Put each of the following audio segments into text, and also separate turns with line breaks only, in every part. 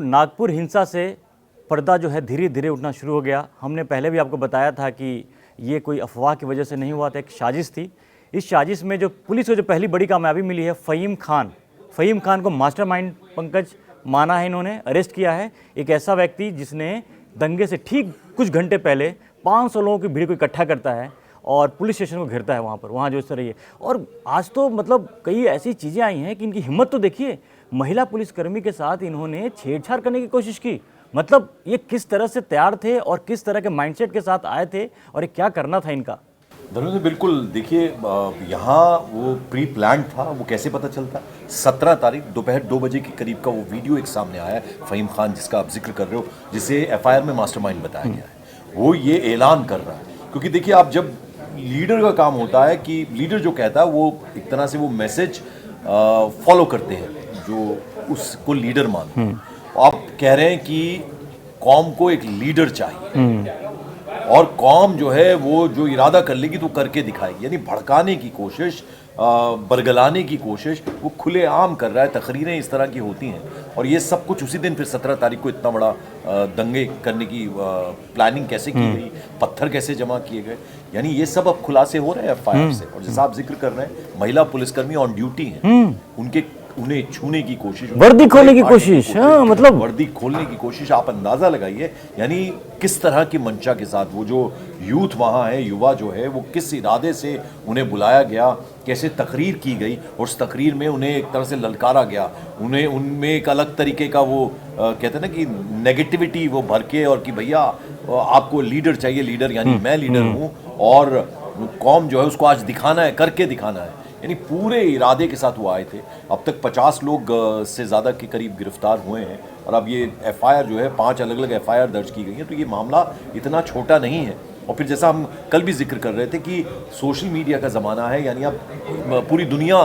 नागपुर हिंसा से पर्दा जो है धीरे धीरे उठना शुरू हो गया। हमने पहले भी आपको बताया था कि ये कोई अफवाह की वजह से नहीं हुआ था, एक साजिश थी। इस साजिश में जो पुलिस को जो पहली बड़ी कामयाबी मिली है, फ़हीम खान को मास्टरमाइंड पंकज माना है, इन्होंने अरेस्ट किया है। एक ऐसा व्यक्ति जिसने दंगे से ठीक कुछ घंटे पहले 500 लोगों की भीड़ को इकट्ठा करता है और पुलिस स्टेशन को घेरता है वहाँ जो इस तरह ये। और आज तो मतलब कई ऐसी चीज़ें आई हैं कि इनकी हिम्मत तो देखिए, महिला पुलिसकर्मी के साथ इन्होंने छेड़छाड़ करने की कोशिश की। मतलब ये किस तरह से तैयार थे और किस तरह के माइंडसेट के साथ आए थे और ये क्या करना था इनका।
धर्मेंद्र बिल्कुल, देखिए यहाँ वो प्री प्लान था। वो कैसे पता चलता? 17 तारीख दोपहर 2 बजे के करीब का वो वीडियो एक सामने आया है, फ़हीम खान जिसका आप जिक्र कर रहे हो, जिसे एफआईआर में मास्टरमाइंड बताया गया है। वो ये ऐलान कर रहा है, क्योंकि देखिए आप जब लीडर का काम होता है कि लीडर जो कहता है वो एक तरह से वो मैसेज फॉलो करते हैं जो उसको लीडर मानते हैं। आप कह रहे हैं कि कौम को एक लीडर चाहिए और कौम जो है वो जो इरादा कर लेगी तो करके दिखाएगी, यानी भड़काने की कोशिश, बरगलाने की कोशिश वो खुलेआम कर रहा है। तकरीरें इस तरह की होती हैं और ये सब कुछ उसी दिन फिर 17 तारीख को इतना बड़ा दंगे करने की प्लानिंग कैसे की गई, पत्थर कैसे जमा किए गए, यानी ये सब अब खुलासे हो रहे हैं एफआईआर से। और जैसा आप जिक्र कर रहे हैं, महिला पुलिसकर्मी ऑन ड्यूटी हैं, उन्हें छूने की कोशिश,
वर्दी खोलने की कोशिश, मतलब
वर्दी खोलने की कोशिश। आप अंदाजा लगाइए यानी किस तरह की मंशा के साथ वो जो यूथ वहाँ है, युवा जो है, वो किस इरादे से उन्हें बुलाया गया, कैसे तकरीर की गई और उस तकरीर में उन्हें एक तरह से ललकारा गया। उन्हें उनमें एक अलग तरीके का वो कहते हैं ना कि नेगेटिविटी वो भर के, और कि भैया आपको लीडर चाहिए, लीडर यानी मैं लीडर हूँ और कौम जो है उसको आज दिखाना है, करके दिखाना है, यानी पूरे इरादे के साथ वो आए थे। अब तक 50 लोग से ज़्यादा के करीब गिरफ्तार हुए हैं और अब ये एफआईआर जो है 5 अलग अलग एफआईआर दर्ज की गई हैं। तो ये मामला इतना छोटा नहीं है। और फिर जैसा हम कल भी जिक्र कर रहे थे कि सोशल मीडिया का ज़माना है, यानी अब पूरी दुनिया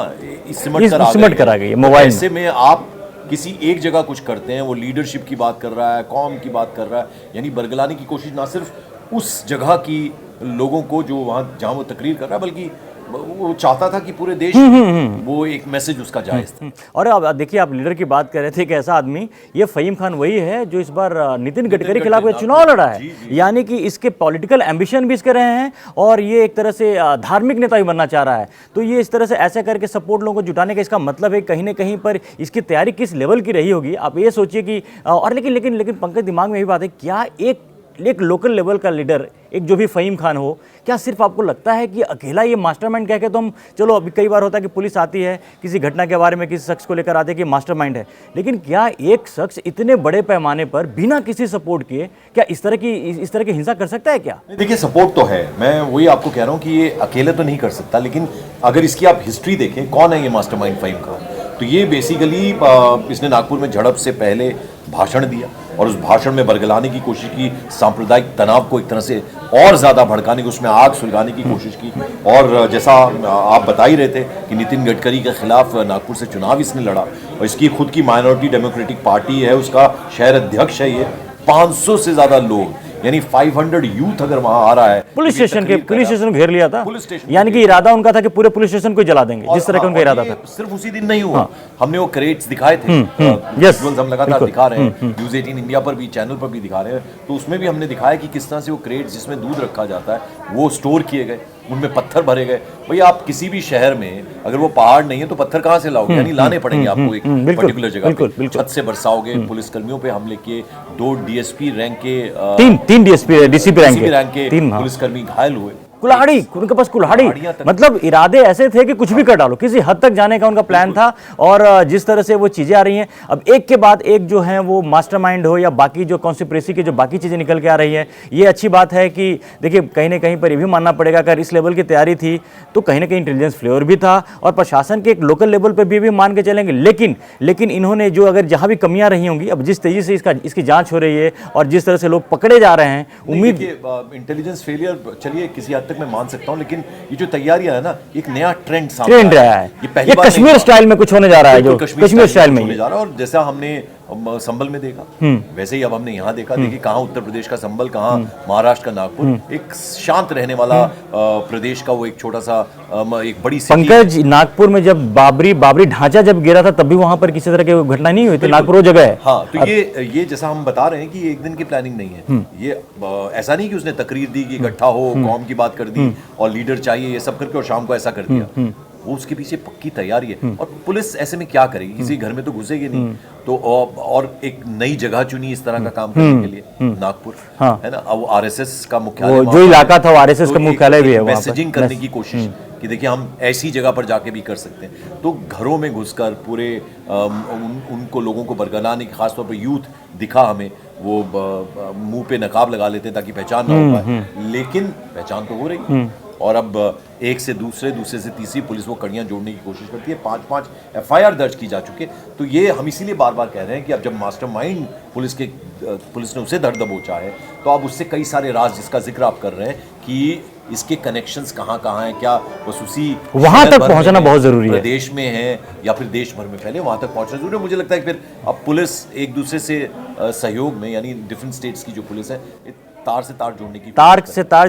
सिमट कर आ गई है मोबाइल। ऐसे में आप किसी एक जगह कुछ करते हैं, वो लीडरशिप की बात कर रहा है, कौम की बात कर रहा है, यानी बरगलाने की कोशिश ना सिर्फ उस जगह की लोगों को जो वहाँ जहाँ वो तकरीर कर रहा है, बल्कि वो चाहता था कि पूरे देश वो एक मैसेज उसका जायज़ था।
और अब देखिए, आप लीडर की बात कर रहे थे कि ऐसा आदमी, ये फ़हीम खान वही है जो इस बार नितिन गडकरी के खिलाफ चुनाव लड़ा है। यानी कि इसके पॉलिटिकल एम्बिशन भी इसके रहे हैं और ये एक तरह से धार्मिक नेता भी बनना चाह रहा है। तो ये इस तरह से ऐसे करके सपोर्ट लोगों को जुटाने का इसका मतलब है कहीं ना कहीं पर इसकी तैयारी किस लेवल की रही होगी। आप ये सोचिए कि और लेकिन पंकज, दिमाग में यही बात है, क्या एक लोकल लेवल का लीडर, एक जो भी फ़हीम खान हो, क्या सिर्फ आपको लगता है कि अकेला ये मास्टरमाइंड कह के तो हम, चलो अभी कई बार होता है कि पुलिस आती है किसी घटना के बारे में किसी शख्स को लेकर आते हैं कि मास्टरमाइंड है, लेकिन क्या एक शख्स इतने बड़े पैमाने पर बिना किसी सपोर्ट किए क्या इस तरह की हिंसा कर सकता है? क्या
देखिए, सपोर्ट तो है, मैं वही आपको कह रहा हूँ कि ये अकेले तो नहीं कर सकता, लेकिन अगर इसकी आप हिस्ट्री देखें, कौन है ये मास्टरमाइंड फ़हीम खान, तो ये बेसिकली इसने नागपुर में झड़प से पहले भाषण दिया और उस भाषण में बरगलाने की कोशिश की, सांप्रदायिक तनाव को एक तरह से और ज़्यादा भड़काने की, उसमें आग सुलगाने की कोशिश की। और जैसा आप बता ही रहे थे कि नितिन गडकरी के खिलाफ नागपुर से चुनाव इसने लड़ा और इसकी खुद की माइनॉरिटी डेमोक्रेटिक पार्टी है, उसका शहर अध्यक्ष है। ये 500 से ज़्यादा लोग, यानी 500 यूथ अगर वहां आ रहा है,
पुलिस स्टेशन घेर लिया था, यानी कि इरादा उनका था कि पूरे पुलिस स्टेशन को जला देंगे, जिस तरह का उनका इरादा था।
सिर्फ उसी दिन नहीं हुआ, हमने वो क्रेट्स दिखाए थे, हम लगातार दिखा रहे हैं, न्यूज़ 18 इंडिया पर भी, चैनल पर भी दिखा रहे हैं, तो उसमें भी हमने दिखाया कि किस तरह से वो क्रेट्स जिसमें दूध रखा जाता है वो स्टोर किए गए, उनमें पत्थर भरे गए। भाई आप किसी भी शहर में अगर वो पहाड़ नहीं है तो पत्थर कहाँ से लाओगे, यानी लाने पड़ेंगे आपको एक पर्टिकुलर जगह पे, छत से बरसाओगे। पुलिसकर्मियों पे हमले किए, 2 डीएसपी रैंक के, तीन डीसीपी रैंक के पुलिसकर्मी घायल हुए।
कुल्हाड़ी, उनके पास कुल्हाड़ी, मतलब इरादे ऐसे थे कि कुछ भी कर डालो, किसी हद तक जाने का उनका प्लान था। और जिस तरह से वो चीजें आ रही हैं, अब एक के बाद एक जो है वो मास्टरमाइंड हो या बाकी जो कॉन्स्पिरेसी की जो बाकी चीजें निकल के आ रही हैं, ये अच्छी बात है कि देखिए कहीं ना कहीं पर ये भी मानना पड़ेगा, अगर इस लेवल की तैयारी थी तो कहीं ना कहीं इंटेलिजेंस फ्लेवर भी था और प्रशासन के एक लोकल लेवल पर भी मान के चलेंगे। लेकिन इन्होंने जो अगर जहां भी कमियां रही होंगी, अब जिस तेजी से इसकी जांच हो रही है और जिस तरह से लोग पकड़े जा रहे हैं, उम्मीद
इंटेलिजेंस फेलियर चलिए किसी हद तक मैं मान सकता हूं, लेकिन ये जो तैयारियां है ना, एक नया ट्रेंड सामने
रहा है। ये कश्मीर स्टाइल में कुछ होने जा रहा है, जो कश्मीर स्टाइल में
होने जा रहा है। और जैसा हमने संभल में देखा, वैसे ही अब हमने यहाँ देखा। देखिए कहाँ उत्तर प्रदेश का संभल, कहाँ महाराष्ट्र का नागपुर, एक शांत रहने वाला प्रदेश का वो एक छोटा सा एक बड़ी सिटी।
पंकज, नागपुर में जब बाबरी ढांचा जब गिरा था तब भी वहां पर किसी तरह की घटना नहीं हुई थी। नागपुर वो जगह है।
हाँ, तो ये जैसा हम बता रहे हैं कि ये एक दिन की प्लानिंग नहीं है। ये ऐसा नहीं कि उसने तकरीर दी कि इकट्ठा हो, कौम की बात कर दी और लीडर चाहिए ये सब करके और शाम को ऐसा कर दिया। वो उसके पीछे पक्की तैयारी है। और पुलिस ऐसे में क्या करेगी, किसी घर में तो घुसेगी नहीं, तो और एक नई जगह चुनी इस तरह का काम करने के लिए, नागपुर, है ना। अब आरएसएस का मुख्यालय
जो इलाका था वो आरएसएस का मुख्यालय भी है,
मैसेजिंग करने की कोशिश कि देखिए हम ऐसी जगह पर जाके भी कर सकते हैं। तो घरों में घुसकर पूरे उनको लोगों को बरगलाने की, खासतौर पर यूथ दिखा हमें, वो मुंह पे नकाब लगा लेते हैं ताकि पहचान ना हो पाए, लेकिन पहचान तो हो रही। और अब एक से दूसरे से तीसरी पुलिस वो कड़ियां जोड़ने की कोशिश करती है। 5-5 एफआईआर दर्ज की जा चुके। तो ये हम इसीलिए बार बार कह रहे हैं कि अब जब मास्टरमाइंड पुलिस ने उसे धर दबोचा है, तो अब उससे कई सारे राज जिसका जिक्र आप कर रहे हैं कि इसके कनेक्शंस कहाँ हैं, क्या बस उसी
वहां तक पहुंचना बहुत जरूरी है,
प्रदेश में है या फिर देश भर में फैले, वहां तक पहुंचना जरूरी है। मुझे लगता है कि फिर अब पुलिस एक दूसरे से सहयोग में, यानी डिफरेंट स्टेट्स की जो पुलिस है, तार से तार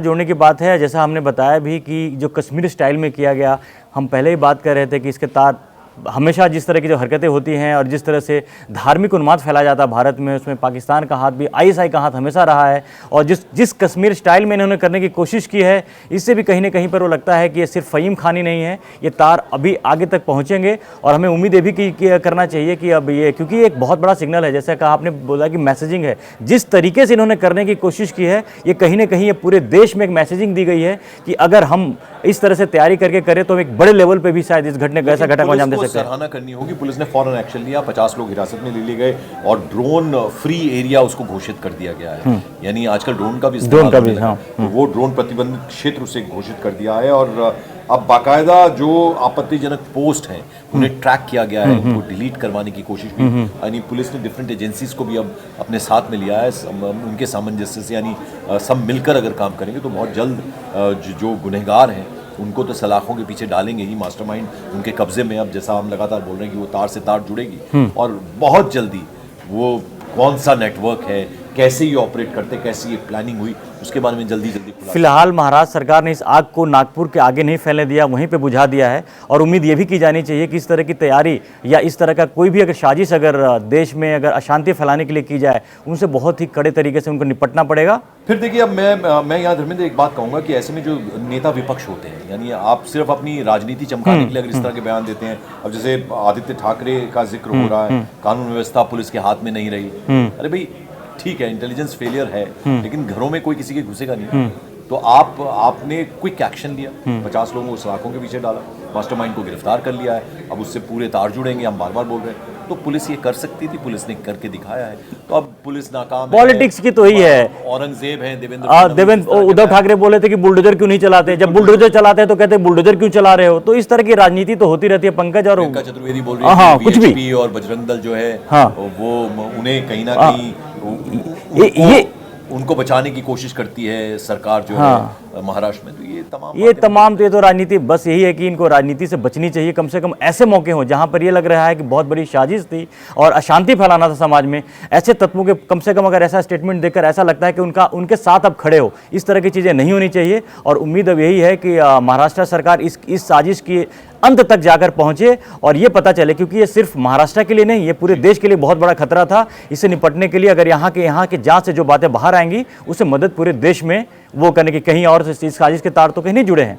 जोड़ने की बात है। जैसा हमने बताया भी कि जो कश्मीर स्टाइल में किया गया, हम पहले ही बात कर रहे थे कि इसके तार हमेशा जिस तरह की जो हरकतें होती हैं और जिस तरह से धार्मिक उन्माद फैलाया जाता है भारत में, उसमें पाकिस्तान का हाथ भी, आईएसआई का हाथ हमेशा रहा है। और जिस कश्मीर स्टाइल में इन्होंने करने की कोशिश की है, इससे भी कहीं ना कहीं पर वो लगता है कि ये सिर्फ फ़हीम खानी नहीं है, ये तार अभी आगे तक पहुँचेंगे। और हमें उम्मीद ये भी करना चाहिए कि अब ये, क्योंकि ये एक बहुत बड़ा सिग्नल है, जैसा कहा आपने बोला कि मैसेजिंग है, जिस तरीके से इन्होंने करने की कोशिश की है, ये कहीं ना कहीं ये पूरे देश में एक मैसेजिंग दी गई है कि अगर हम इस तरह से तैयारी करके करें तो हम एक बड़े लेवल पे भी शायद इस घटने को, ऐसा घटना को अंजाम दे सकते हैं। सराहना करनी होगी, पुलिस ने फौरन एक्शन लिया, 50 लोग हिरासत में ले लिए गए और ड्रोन फ्री एरिया उसको घोषित कर दिया गया है। यानी आजकल ड्रोन का भी इस्तेमाल होने लगा, तो वो ड्रोन प्रतिबंधित क्षेत्र उसे घोषित कर दिया है। और अब बाकायदा जो आपत्तिजनक पोस्ट हैं उन्हें ट्रैक किया गया है, उनको डिलीट करवाने की कोशिश भी, यानी पुलिस ने डिफरेंट एजेंसीज को भी अब अपने साथ में लिया है, उनके सामंजस्य से, यानी सब मिलकर अगर काम करेंगे तो बहुत जल्द जो गुनहगार हैं उनको तो सलाखों के पीछे डालेंगे ही। मास्टरमाइंड उनके कब्जे में, अब जैसा हम लगातार बोल रहे हैं कि वो तार से तार जुड़ेगी और बहुत जल्दी वो कौन सा नेटवर्क है, कैसे ये ऑपरेट करते, कैसे ये प्लानिंग हुई, उसके बारे में जल्दी
फिलहाल महाराष्ट्र सरकार ने इस आग को नागपुर के आगे नहीं फैलने दिया, वहीं पे बुझा दिया है। और उम्मीद ये भी की जानी चाहिए कि इस तरह की तैयारी या इस तरह का कोई भी अगर साजिश अगर देश में अगर अशांति फैलाने के लिए की जाए, उनसे बहुत ही कड़े तरीके से उनको निपटना पड़ेगा।
फिर देखिए, अब मैं यहाँ धर्मेंद्र एक बात कहूँगा कि ऐसे में जो नेता विपक्ष होते हैं, यानी आप सिर्फ अपनी राजनीति चमकाने के लिए अगर इस तरह के बयान देते हैं, अब जैसे आदित्य ठाकरे का जिक्र हो रहा है, कानून व्यवस्था पुलिस के हाथ में नहीं रही, अरे भाई ठीक है, इंटेलिजेंस फेलियर है, लेकिन घरों में कोई किसी के घुसेगा नहीं। तो आपने क्विक एक्शन लिया, 50 लोगों को सलाखों के पीछे डाला, मास्टरमाइंड को गिरफ्तार कर लिया है, अब उससे पूरे तार जुड़ेंगे, हम बार बार बोल रहे हैं। तो पुलिस ये कर सकती थी, पुलिस ने करके दिखाया है। तो अब पुलिस नाकाम,
पॉलिटिक्स की तो ही है,
औरंगजेब है,
देवेंद्र उद्धव ठाकरे बोले थे कि बुलडोजर क्यों नहीं चलाते, जब बुलडोजर चलाते हैं तो कहते हैं बुलडोजर क्यों चला रहे हो। तो इस तरह की राजनीति तो होती रहती है पंकज। और
चतुर्वेदी बोल रही है कुछ भी, और बजरंग दल जो है वो उन्हें कहीं ना कहीं उनको बचाने की कोशिश करती है सरकार जो है महाराष्ट्र में। तो ये
तो राजनीति, बस यही है कि इनको राजनीति से बचनी चाहिए। कम से कम ऐसे मौके हों जहां पर ये लग रहा है कि बहुत बड़ी साजिश थी और अशांति फैलाना था समाज में, ऐसे तत्वों के कम से कम अगर ऐसा स्टेटमेंट देकर ऐसा लगता है कि उनके साथ अब खड़े हो, इस तरह की चीज़ें नहीं होनी चाहिए। और उम्मीद अब यही है कि महाराष्ट्र सरकार इस साजिश की अंत तक जाकर पहुंचे और ये पता चले, क्योंकि ये सिर्फ महाराष्ट्र के लिए नहीं, ये पूरे देश के लिए बहुत बड़ा खतरा था। इससे निपटने के लिए अगर यहाँ के जांच से जो बातें बाहर आएंगी, उससे मदद पूरे देश में वो करने की, कहीं और इस साजिश के तार तो कहीं नहीं जुड़े हैं।